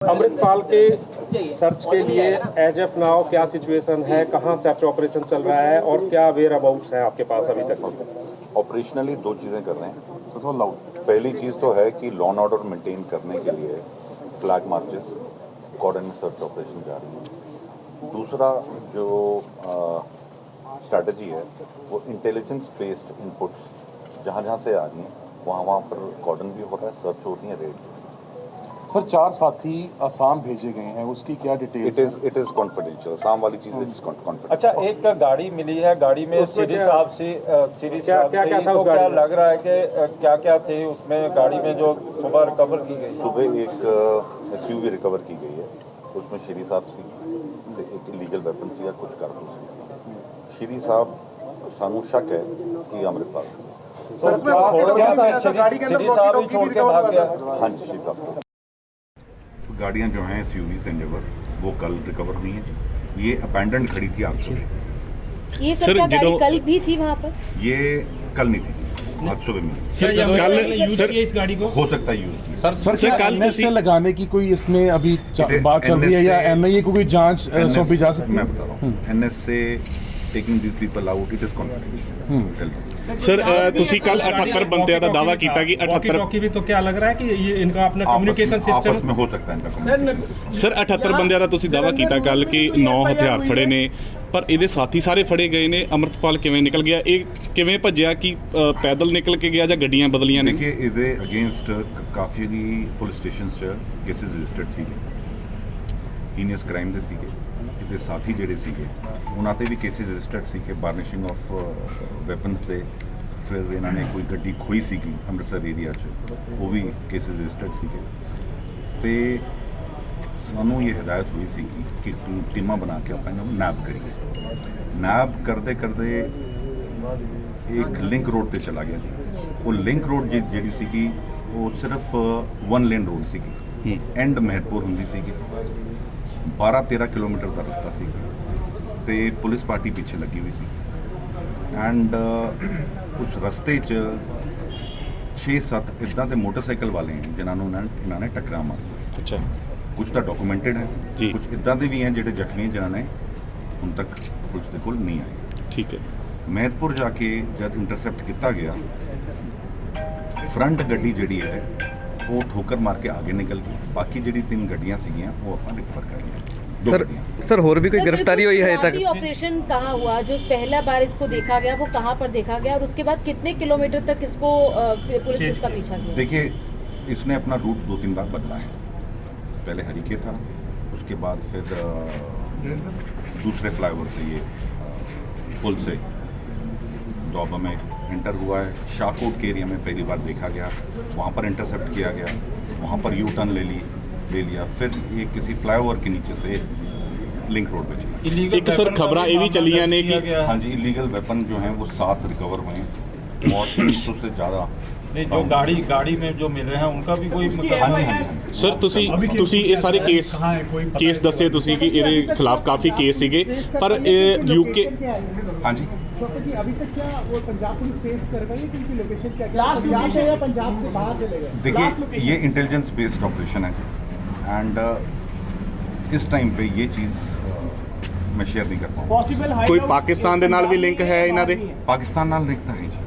अमृतपाल के सर्च के लिए एज ऑफ नाउ क्या सिचुएशन है, कहां सर्च ऑपरेशन चल रहा है और क्या वेयर अबाउट्स है आपके पास अभी तक? ऑपरेशनली दो चीज़ें कर रहे हैं। तो पहली चीज़ तो है कि लॉ एंड ऑर्डर मेंटेन करने के लिए फ्लैग मार्चेस, कॉर्डन सर्च ऑपरेशन जा रही है। दूसरा जो स्ट्रैटेजी है वो इंटेलिजेंस बेस्ड इनपुट्स जहाँ जहाँ से आ रही हैं वहाँ पर कॉर्डन भी हो रहा है, सर्च हो रही है, रेड। सर 4 साथी असम भेजे गए हैं, उसकी क्या details? It is confidential. Assam वाली चीज़ इट्स कॉन्फिडेंशियल। अच्छा, एक गाड़ी मिली है, गाड़ी में श्री साहब को क्या लग रहा है कि क्या क्या थे उसमें गाड़ी में जो सुबह रिकवर की गई? सुबह एक एसयूवी रिकवर की गई है, उसमें श्री साहब सी, एक इलीगल वेपन सी, कुछ कारतूस सी। श्री साहब सानू शक है कि अमृतपाल श्री साहब ही छोड़ के भाग गया। हाँ जी, श्री साहब। गाड़ियाँ जो हैं एसयूवी से एंडेवर वो कल रिकवर हुई हैं। ये अबैंडन खड़ी थी आज सुबह। ये सब गाड़ी कल भी थी वहाँ पर? ये कल नहीं थी, आज सुबह मिली। सर कल सर इस गाड़ी को हो सकता है यूज। सर कल से लगाने की कोई इसमें अभी बात चल रही है या एनआईए को कोई जांच सौंपी जा सकती है? मैं बता रहा हूँ, एनएस से taking this people out it is confidential. Sir ਤੁਸੀਂ ਕੱਲ 78 ਬੰਦਿਆਂ ਦਾ ਦਾਵਾ ਕੀਤਾ ਕਿ 78 टॉकी भी तो क्या लग रहा है कि ये इनका अपना कम्युनिकेशन सिस्टम आपस में हो सकता है इनका कम्युनिकेशन। ਸਰ 78 ਬੰਦਿਆਂ ਦਾ ਤੁਸੀਂ ਦਾਵਾ ਕੀਤਾ ਕੱਲ ਕਿ 9 ਹਥਿਆਰ ਫੜੇ ਨੇ, ਪਰ ਇਹਦੇ ਸਾਥੀ ਸਾਰੇ ਫੜੇ ਗਏ ਨੇ। ਅਮਰਤਪਾਲ ਕਿਵੇਂ ਨਿਕਲ ਗਿਆ? ਇਹ ਕਿਵੇਂ ਭੱਜਿਆ? ਕਿ ਪੈਦਲ ਨਿਕਲ ਕੇ ਗਿਆ ਜਾਂ ਗੱਡੀਆਂ ਬਦਲੀਆਂ ਨੇ? देखिए ਇਹਦੇ ਅਗੇਂस्ट ਕਾਫੀ ਪੁਲਿਸ ਸਟੇਸ਼ਨਸ 'ਚ ਕੇਸਿਸ ਰਜਿਸਟਰਡ ਸੀਗੇ, ਹੀਨੀਅਸ ਕ੍ਰਾਈਮ ਦੇ ਸੀਗੇ। ਇਹਦੇ ਸਾਥੀ ਜਿਹੜੇ ਸੀਗੇ ਉਹਨਾਂ ਤੇ ਵੀ ਕੇਸਿਸ ਰਜਿਸਟਰਡ ਸੀ ਕਿ ਬਾਰਨਿਸ਼ਿੰਗ ਆਫ ਵੈਪਨਸ ਦੇ। ਫਿਰ ਇਹਨਾਂ ਨੇ ਕੋਈ ਗੱਡੀ ਖੋਈ ਸੀਗੀ ਅੰਮ੍ਰਿਤਸਰ ਏਰੀਆ 'ਚ, ਉਹ ਵੀ ਕੇਸਿਸ ਰਜਿਸਟਰਡ ਸੀਗੇ। ਤੇ ਸਾਨੂੰ ਇਹ ਹਦਾਇਤ ਹੋਈ ਸੀ ਕਿ ਟੀਮਾਂ ਬਣਾ ਕੇ ਆਪਾਂ ਇਹਨਾਂ ਨੂੰ ਨੈਬ ਕਰੀਏ। ਨੈਬ ਕਰਦੇ ਕਰਦੇ ਇੱਕ ਲਿੰਕ ਰੋਡ ਤੇ ਚਲਾ ਗਿਆ ਜੀ। ਉਹ ਲਿੰਕ ਰੋਡ ਜਿਹੜੀ ਸੀਗੀ ਉਹ ਸਿਰਫ 1 ਲੇਨ ਰੋਡ ਸੀਗੀ, ਐਂਡ ਮਹਿਤਪੁਰ ਹੁੰਦੀ ਸੀਗੀ। 12-13 ਕਿਲੋਮੀਟਰ ਦਾ ਰਸਤਾ ਸੀ ਤੇ ਪੁਲਿਸ ਪਾਰਟੀ ਪਿੱਛੇ ਲੱਗੀ ਹੋਈ ਸੀ। ਐਂਡ ਉਸ ਰਸਤੇ 'ਚ 6-7 ਇੱਦਾਂ ਦੇ ਮੋਟਰਸਾਈਕਲ ਵਾਲੇ हैं ਜਿਨ੍ਹਾਂ ਨੂੰ ਇਹਨਾਂ ਨੇ ਟੱਕਰਾਂ ਮਾਰੀ। ਅੱਛਾ, ਕੁਝ ਤਾਂ ਡਾਕੂਮੈਂਟਡ ਹੈ, ਜੀ। ਕੁਝ ਇੱਦਾਂ ਦੇ ਵੀ हैं ਜਿਹੜੇ ਜ਼ਖਮੀ ਜਿਨ੍ਹਾਂ ਨੇ ਹੁਣ ਤੱਕ ਪੁਲਿਸ ਦੇ ਕੋਲ ਨਹੀਂ ਆਏ। ਠੀਕ ਹੈ। ਮਹਿਤਪੁਰ ਜਾ ਕੇ ਜਦ ਇੰਟਰਸੈਪਟ ਕੀਤਾ ਗਿਆ, ਫਰੰਟ ਗੱਡੀ ਜਿਹੜੀ ਹੈ वो ठोकर मार के आगे निकल गई। बाकी जी 3 गड्डियां सीगियां वो अपन रिकवर कर ली। सर और भी कोई गिरफ्तारी हुई है तक? ऑपरेशन कहाँ हुआ? जो पहला बार इसको देखा गया वो कहाँ पर देखा गया और उसके बाद कितने किलोमीटर तक इसको पुलिस ने इसका पीछा किया? देखिए इसने अपना रूट 2-3 बार बदला है। पहले हरीके था, उसके बाद फिर दूसरे फ्लाईओवर से ये पुल से डोबा में एंटर हुआ है। शाहकोट के एरिया में पहली बार देखा गया, वहाँ पर इंटरसेप्ट किया गया, वहाँ पर यू टर्न ले लिया। फिर ये किसी फ्लाईओवर के नीचे से लिंक रोड पे चला। एक सर खबरां ये भी चलियां ने कि हाँ जी, इलीगल वेपन जो हैं वो 7 रिकवर हुए हैं और 300 से ज़्यादा। नहीं, जो गाड़ी में जो मिल रहे हैं उनका भी कोई मतलब? हाँ जी, हाँ जी। ਸਰ ਤੁਸੀਂ ਇਹ ਸਾਰੇ ਕੇਸ ਦੱਸੇ ਤੁਸੀਂ ਕਿ ਇਹਦੇ ਖਿਲਾਫ ਕਾਫੀ ਕੇਸ ਸੀਗੇ, ਪਰ ਯੂਕੇ हाँ जी जी अभी तक क्या वो पंजाब पुलिस ट्रेस कर रही है कि उनकी लोकेशन क्या क्या पंजाब से या पंजाब से बाहर चले गए? देखिए ये इंटेलिजेंस बेस्ड ऑपरेशन है एंड इस टाइम पे ये चीज़ मैं शेयर नहीं कर पाऊँ। पॉसिबल ਕੋਈ ਪਾਕਿस्तान ਦੇ ਨਾਲ ਵੀ ਲਿੰਕ ਹੈ ਇਹਨਾਂ ਦੇ? पाकिस्तान नाल लिखता है जी।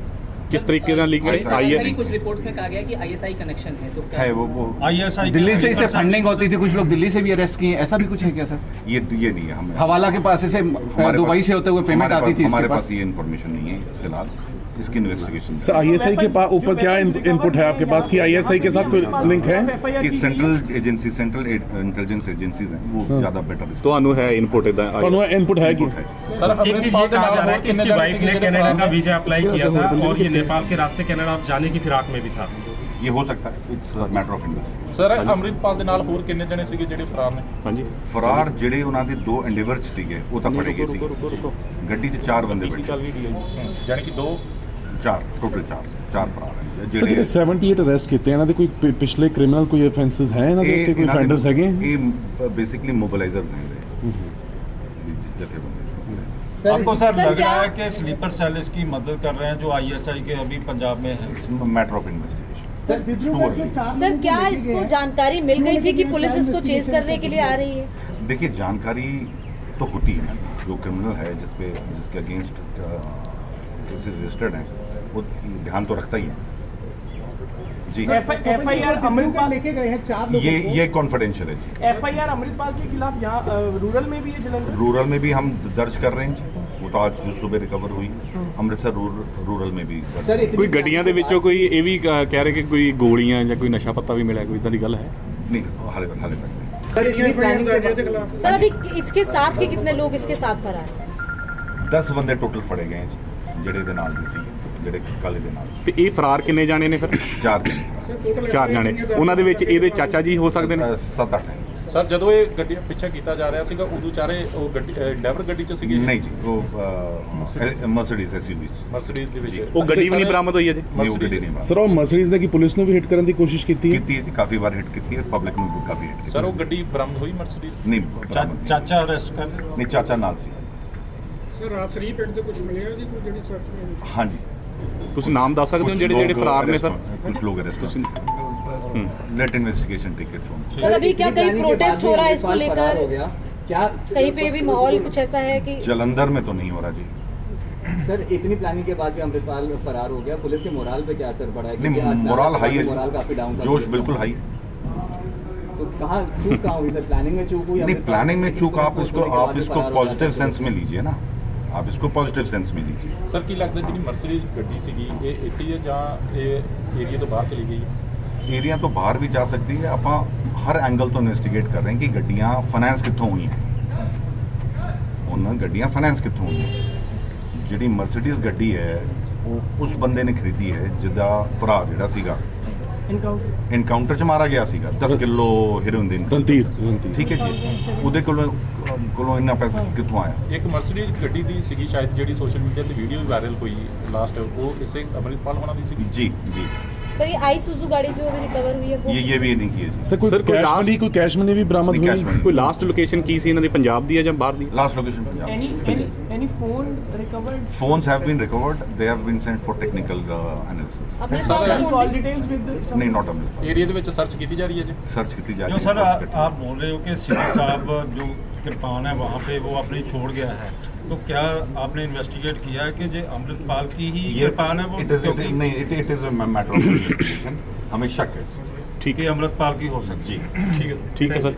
किस तरीके ਨਾਲ ਲਿੰਕ ਹੈ? ਆਈਏ कुछ रिपोर्ट्स में कहा गया कि आईएसआई कनेक्शन है, तो क्या है वो ISI दिल्ली से इसे फंडिंग होती थी, कुछ लोग दिल्ली से भी अरेस्ट किए, ऐसा भी कुछ है क्या सर? ये नहीं है हमें। हवाला के पास से दुबई से होते हुए पेमेंट आती थी हमारे पास ये इन्फॉर्मेशन नहीं है फिलहाल। इसकी इन्वेस्टिगेशन सर आईएसआई के ऊपर क्या इनपुट है आपके पास कि आईएसआई के साथ कोई लिंक है? ये central agency, central intelligence agencies हैं, वो ज़्यादा बेटर। ਤੁਹਾਨੂੰ ਹੈ ਇਨਪੁਟ ਇਹਦਾ? ਤੁਹਾਨੂੰ इनपुट है कि सर एक चीज ये कहा जा रहा है कि इसकी वाइफ ने कनाडा का वीजा अप्लाई किया था और ये नेपाल के रास्ते कनाडा जाने की फिराक में भी था। ये हो सकता है, it's matter of investigation. Sir Amritpal ਦੇ ਨਾਲ ਹੋਰ ਕਿੰਨੇ ਜਣੇ ਸੀਗੇ ਜਿਹੜੇ ਫਰਾਰ ਨੇ? ਹਾਂਜੀ, ਫਰਾਰ ਜਿਹੜੇ ਉਹਨਾਂ ਦੇ 2 ਐਂਡੇਵਰ 'ਚ ਸੀਗੇ ਉਹ ਤਾਂ ਫੜੇ ਗਏ ਸੀ। ਗੱਡੀ 'ਚ 4 ਬੰਦੇ ਬੈਠੇ ਸੀ, ਯਾਨੀ ਕਿ 4 ਟੋਟਲ 4 ਫਰਾਰ ਹੈ ਸਰ ਜਿਹੜੇ 78 ਅਰੈਸਟ ਕੀਤੇ ਇਹਨਾਂ ਦੇ ਕੋਈ ਪਿਛਲੇ ਕ੍ਰਿਮੀਨਲ ਕੋਈ ਆਫੈਂਸਸ ਹੈ ਇਹਨਾਂ ਦੇ ਉੱਤੇ? ਕੋਈ ਫੈਂਡਰਸ ਹੈਗੇ? ਇਹ ਬੇਸਿਕਲੀ मोबिलाइजर्स हैं जथेबंदी। आपको सर लग रहा है कि स्लीपर सेल इसकी मदद कर रहे हैं जो ISI के अभी पंजाब में है? Matter of investigation. Sir Dibrugarh जो 4 सर क्या इसको जानकारी मिल गई थी कि पुलिस इसको चेज करने के लिए आ रही है? देखिए, जानकारी तो होती है, जो क्रिमिनल है जिसके अगेंस्ट केसेस रजिस्टर्ड हैं वो ध्यान तो रखता ही है जी। FIR अमृतपाल लेके गए हैं 4 लोगों को। ये कॉन्फिडेंशियल है जी। FIR अमृतपाल के खिलाफ यहाँ रूरल में भी है, जलंधर रूरल में भी हम दर्ज कर रहे हैं जी। वो तो आज जो सुबह रिकवर हुई, अमृतसर रूरल में भी दर्ज। ਕੋਈ ਗੱਡੀਆਂ ਦੇ ਵਿੱਚੋਂ ਕੋਈ ਇਹ ਵੀ ਕਹਿ ਰਹੇ ਕਿ ਕੋਈ ਗੋਲੀਆਂ ਜਾਂ ਕੋਈ ਨਸ਼ਾ ਪੱਤਾ भी मिला, कोई इतना ਦੀ ਗੱਲ है? नहीं, हाले तक नहीं। सर अभी इसके साथ के कितने लोग इसके साथ फरार हैं? 10 ਬੰਦੇ ਟੋਟਲ ਫੜੇ ਗਏ ਜੀ, ਜਿਹੜੇ ਦੇ ਨਾਲ ਵੀ ਸੀ, ਜਿਹੜੇ ਕਾਲੇ ਦੇ ਨਾਲ ਸੀ। ਤੇ ਇਹ ਫਰਾਰ ਕਿੰਨੇ ਜਾਣੇ ਨੇ ਫਿਰ? 4 ਜਣੇ। 4 ਜਾਣੇ। ਉਹਨਾਂ ਦੇ ਵਿੱਚ ਇਹਦੇ ਚਾਚਾ ਜੀ ਹੋ ਸਕਦੇ ਨੇ? 7-8 ਸਰ ਜਦੋਂ ਇਹ ਗੱਡੀ ਪਿੱਛੇ ਕੀਤਾ ਜਾ ਰਿਹਾ ਸੀਗਾ ਉਦੋਂ ਚਾਰੇ ਉਹ ਗੱਡੀ ਡਰਾਈਵਰ ਗੱਡੀ 'ਚ ਸੀਗੇ? ਨਹੀਂ ਜੀ, ਉਹ ਮਰਸੀਡੀਜ਼ ਐਸਯੂਵੀ ਮਰਸੀਡੀਜ਼ ਦੇ ਵਿੱਚ ਉਹ ਗੱਡੀ ਵੀ ਨਹੀਂ ਬਰਾਮਦ ਹੋਈ ਅਜੇ? ਨਹੀਂ, ਉਹ ਗੱਡੀ ਨਹੀਂ ਬਰਾਮਦ ਸਰ ਉਹ ਮਰਸੀਡੀਜ਼ ਨੇ ਕੀ ਪੁਲਿਸ ਨੂੰ ਵੀ ਹਿੱਟ ਕਰਨ ਦੀ ਕੋਸ਼ਿਸ਼ ਕੀਤੀ ਹੈ? ਕੀਤੀ ਹੈ ਜੀ, ਕਾਫੀ ਵਾਰ ਹਿੱਟ ਕੀਤੀ ਹੈ, ਪਬਲਿਕ ਨੂੰ ਵੀ ਕਾਫੀ ਹਿੱਟ ਕੀਤੀ ਸਰ ਉਹ ਗੱਡੀ ਬਰਾਮਦ ਹੋਈ ਮਰਸੀਡੀਜ਼? ਨਹੀਂ ਬਰਾਮਦ ਨਹੀਂ। ਚਾਚਾ ਅਰੈਸਟ ਕਰ ਨਹੀਂ, ਚਾਚਾ ਨਾਲ ਸੀ। ਸਰ ਰਾਤ ਸਰੀ ਪਿੰਡ ਦੇ ਕੁਝ ਮਿਲਿਆ ਜੀ ਕੋਈ ਜਿਹੜੀ ਸਰਚ में? ਹਾਂਜੀ, ਤੁਸੀਂ ਨਾਮ ਦੱਸ ਸਕਦੇ ਹੋ ਜਿਹੜੇ ਫਰਾਰ ਨੇ ਸਰ? कुछ लोग arrest let investigation take it from. Sir अभी क्या कहीं प्रोटेस्ट हो रहा है इसको लेकर? क्या कहीं पे भी माहौल कुछ ऐसा है कि? जलंधर में तो नहीं हो रहा जी। सर इतनी प्लानिंग के बाद भी अमृतपाल फरार हो गया, पुलिस के मोराल पे क्या असर पड़ा है? नहीं, मोराल हाई है, मोराल काफी डाउन, जोश बिल्कुल हाई। तो कहाँ चूक कहाँ हुई सर? प्लानिंग में चूक हुई? नहीं, प्लानिंग में चूक आप इसको पॉजिटिव सेंस में लीजिए ना, आप इसको पॉजिटिव सेंस में लीजिए। ਸਰ ਕੀ ਲੱਗਦਾ ਜਿਹੜੀ ਮਰਸੀਡੀਜ਼ ਗੱਡੀ ਸੀਗੀ ਇਹ ਇੱਥੇ ਹੀ ਹੈ ਜਾਂ ਇਹ ਏਰੀਆ ਤੋਂ ਬਾਹਰ ਚਲੀ ਗਈ ਹੈ? ਏਰੀਆ ਤੋਂ ਬਾਹਰ ਵੀ ਜਾ ਸਕਦੀ ਹੈ। ਆਪਾਂ ਹਰ ਐਂਗਲ ਤੋਂ ਇਨਵੈਸਟੀਗੇਟ ਕਰ ਰਹੇ ਹਾਂ ਕਿ ਗੱਡੀਆਂ ਫਾਈਨੈਂਸ ਕਿੱਥੋਂ ਹੋਈਆਂ, ਉਹਨਾਂ ਗੱਡੀਆਂ ਫਾਈਨੈਂਸ ਕਿੱਥੋਂ ਹੋਈਆਂ। ਜਿਹੜੀ ਮਰਸੀਡੀਜ਼ ਗੱਡੀ ਹੈ ਉਹ ਉਸ ਬੰਦੇ ਨੇ ਖਰੀਦੀ ਹੈ ਜਿਹਦਾ ਭਰਾ ਜਿਹੜਾ ਸੀਗਾ ਇਨਕਾਊਂਟਰ 'ਚ ਮਾਰਾ ਗਿਆ ਸੀਗਾ 10 ਕਿਲੋ ਹੀਰੋਇਨ ਦੇ। ਰਣਧੀਰ ਠੀਕ ਹੈ ਜੀ, ਉਹਦੇ ਕੋਲੋਂ ਇੰਨਾ ਪੈਸਾ ਕਿੱਥੋਂ ਆਇਆ? ਇੱਕ ਮਰਸੀਡੀਜ਼ ਗੱਡੀ ਦੀ ਸੀਗੀ ਸ਼ਾਇਦ ਜਿਹੜੀ ਸੋਸ਼ਲ ਮੀਡੀਆ ਤੇ ਵੀਡੀਓ ਵੀ ਵਾਇਰਲ ਹੋਈ ਲਾਸਟ, ਉਹ ਇਸੇ ਅਮਰਿਤਪਾਲ ਹੋਣਾ ਦੀ ਸੀਗੀ? जी जी। सर ये आईसुजू गाड़ी जो अभी रिकवर हुई है वो ये भी नहीं किए जी। ਸਰ ਕੋਈ ਕੈਸ਼ ਮਨੀ ਵੀ ਬਰਾਮਦ नहीं, ਹੋਈ? cash money। ਕੋਈ ਲਾਸਟ ਲੋਕੇਸ਼ਨ ਕੀ ਸੀ ਇਹਨਾਂ ਦੀ, ਪੰਜਾਬ ਦੀ ਹੈ ਜਾਂ ਬਾਹਰ ਦੀ? Last location Punjab. any phone recovered? Phones have been recovered. They have been sent for technical analysis. Amritpal का फोन Call भी? details with नहीं, not अमृतपाल। ਏਰੀਆ ਦੇ ਵਿੱਚ ਸਰਚ ਕੀਤੀ ਜਾ ਰਹੀ ਹੈ ਜੀ? सर्च की जा जो रही है। सर सर्च करती आप बोल रहे हो कि सिटी साहब जो कृपान है वहाँ पे वो अपने छोड़ गया है, तो क्या आपने इन्वेस्टिगेट किया है कि जो अमृतपाल की ही है। कृपान है वो नहीं, it is a matter of investigation। हमें शक है। ठीक है, अमृतपाल की हो सकती है। ठीक है सर।